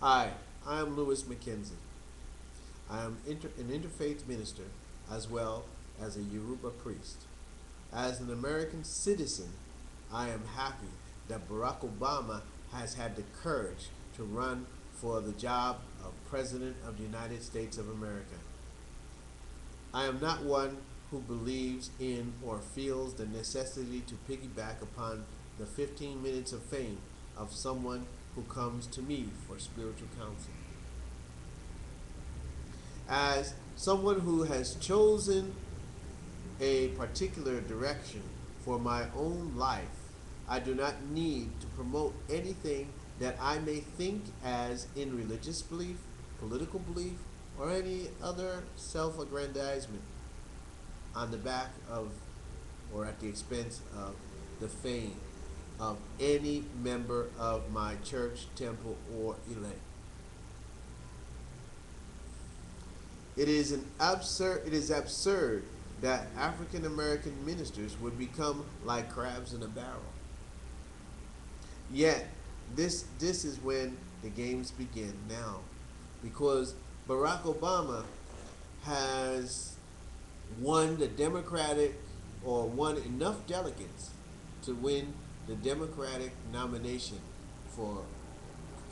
Hi, I am Louis McKenzie. I am an interfaith minister as well as a Yoruba priest. As an American citizen, I am happy that Barack Obama has had the courage to run for the job of President of the United States of America. I am not one who believes in or feels the necessity to piggyback upon the 15 minutes of fame of someone who comes to me for spiritual counsel. As someone who has chosen a particular direction for my own life, I do not need to promote anything that I may think as in religious belief, political belief, or any other self aggrandizement on the back of or at the expense of the fame of any member of my church, temple, or elect. It is absurd that African American ministers would become like crabs in a barrel. Yet this is when the games begin now, because Barack Obama has won the Democratic or won enough delegates to win the Democratic nomination for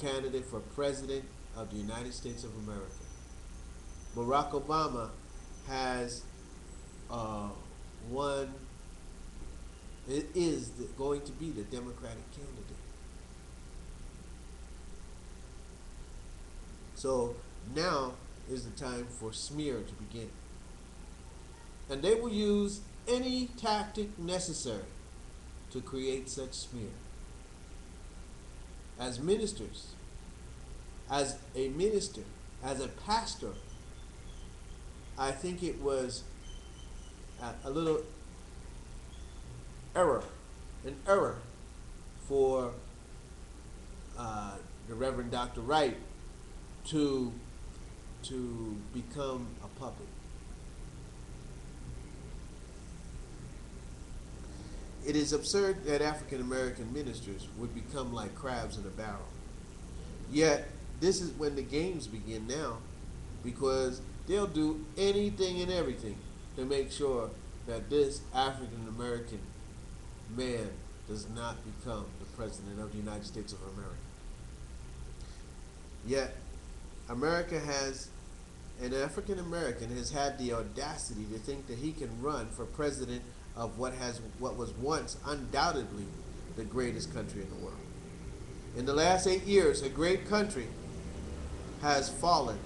candidate for President of the United States of America. Barack Obama has uh, won, it is going to be the Democratic candidate. So now is the time for smear to begin. And they will use any tactic necessary to create such smear. As ministers, as a minister, as a pastor, I think it was a little error, an error for the Reverend Dr. Wright to become a puppet. It is absurd that African American ministers would become like crabs in a barrel. Yet, this is when the games begin now, because they'll do anything and everything to make sure that this African American man does not become the President of the United States of America. Yet, America has, an African American has had the audacity to think that he can run for president of what was once undoubtedly the greatest country in the world. In the last 8 years, a great country has fallen.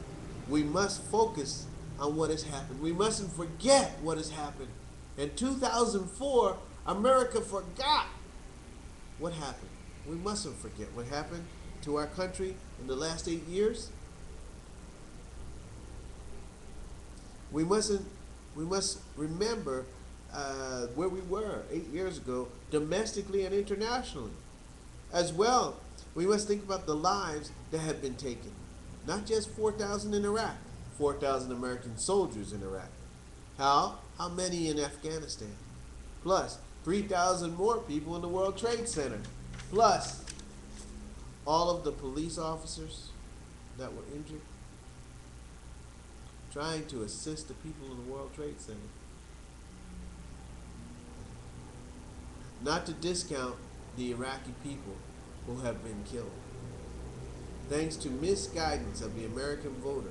We must focus on what has happened. We mustn't forget what has happened. In 2004, America forgot what happened. We mustn't forget what happened to our country in the last 8 years. We mustn't. We must remember where we were 8 years ago, domestically and internationally, as well. We must think about the lives that have been taken, not just 4,000 in Iraq, 4,000 American soldiers in Iraq. How many in Afghanistan? Plus 3,000 more people in the World Trade Center. Plus all of the police officers that were injured trying to assist the people in the World Trade Center. Not to discount the Iraqi people who have been killed. Thanks to misguidance of the American voter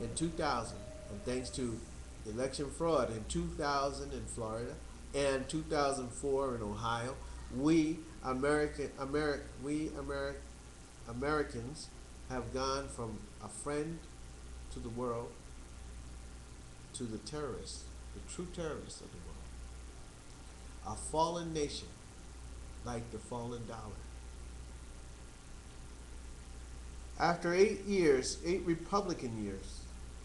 in 2000, and thanks to election fraud in 2000 in Florida and 2004 in Ohio, we Americans have gone from a friend to the world to the terrorists, the true terrorists of the world. A fallen nation, like the fallen dollar. After 8 years, 8 Republican years,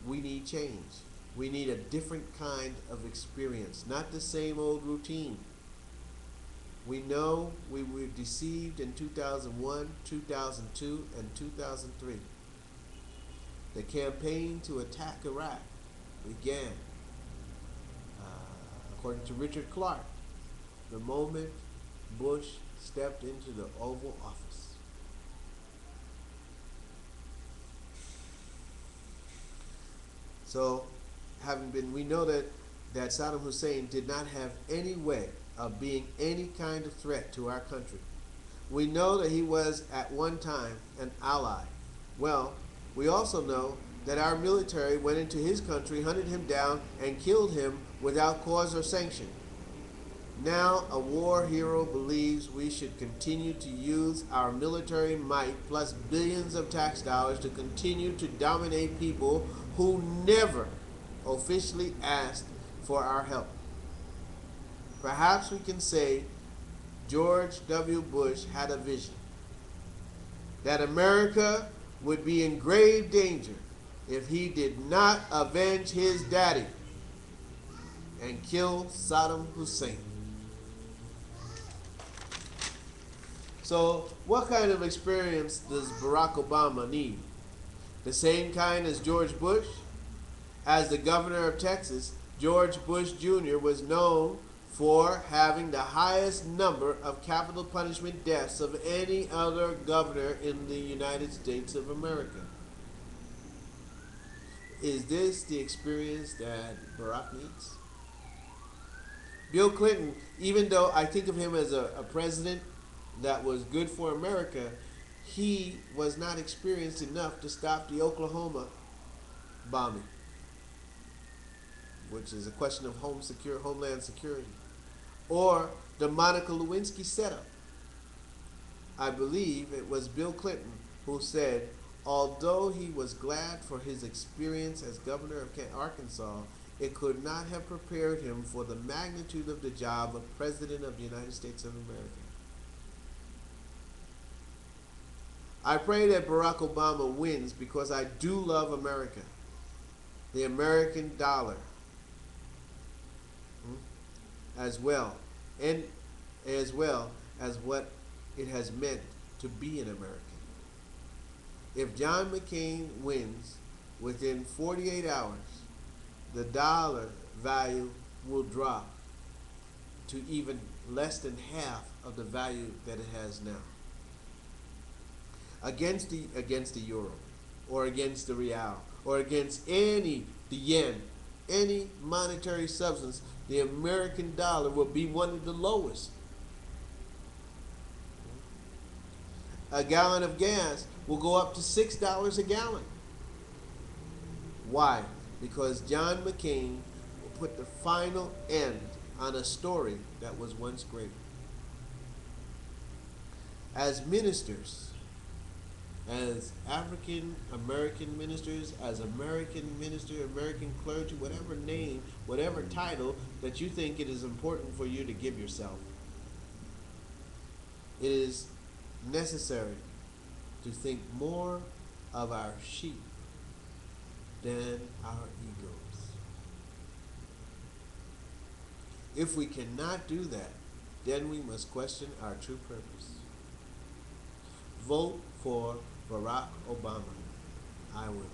we need change. We need a different kind of experience, not the same old routine. We know we were deceived in 2001, 2002, and 2003. The campaign to attack Iraq began, according to Richard Clark, the moment Bush stepped into the Oval Office. So, we know that Saddam Hussein did not have any way of being any kind of threat to our country. We know that he was at one time an ally. Well, we also know that our military went into his country, hunted him down, and killed him without cause or sanction. Now, a war hero believes we should continue to use our military might plus billions of tax dollars to continue to dominate people who never officially asked for our help. Perhaps we can say George W. Bush had a vision that America would be in grave danger if he did not avenge his daddy and kill Saddam Hussein. So, what kind of experience does Barack Obama need? The same kind as George Bush? As the governor of Texas, George Bush Jr. was known for having the highest number of capital punishment deaths of any other governor in the United States of America. Is this the experience that Barack needs? Bill Clinton, even though I think of him as a president that was good for America, he was not experienced enough to stop the Oklahoma bombing, which is a question of homeland security, or the Monica Lewinsky setup. I believe it was Bill Clinton who said, although he was glad for his experience as governor of Arkansas, it could not have prepared him for the magnitude of the job of President of the United States of America. I pray that Barack Obama wins because I do love America, the American dollar, as well, and as well as what it has meant to be an American. If John McCain wins within 48 hours, the dollar value will drop to even less than half of the value that it has now. Against the euro, or against the real, or against the yen, any monetary substance, the American dollar will be one of the lowest. A gallon of gas will go up to $6 a gallon. Why? Because John McCain will put the final end on a story that was once great. As ministers, as African American ministers, as American minister, American clergy, whatever name, whatever title that you think it is important for you to give yourself, it is necessary to think more of our sheep than our egos. If we cannot do that, then we must question our true purpose. Vote for Barack Obama. I will.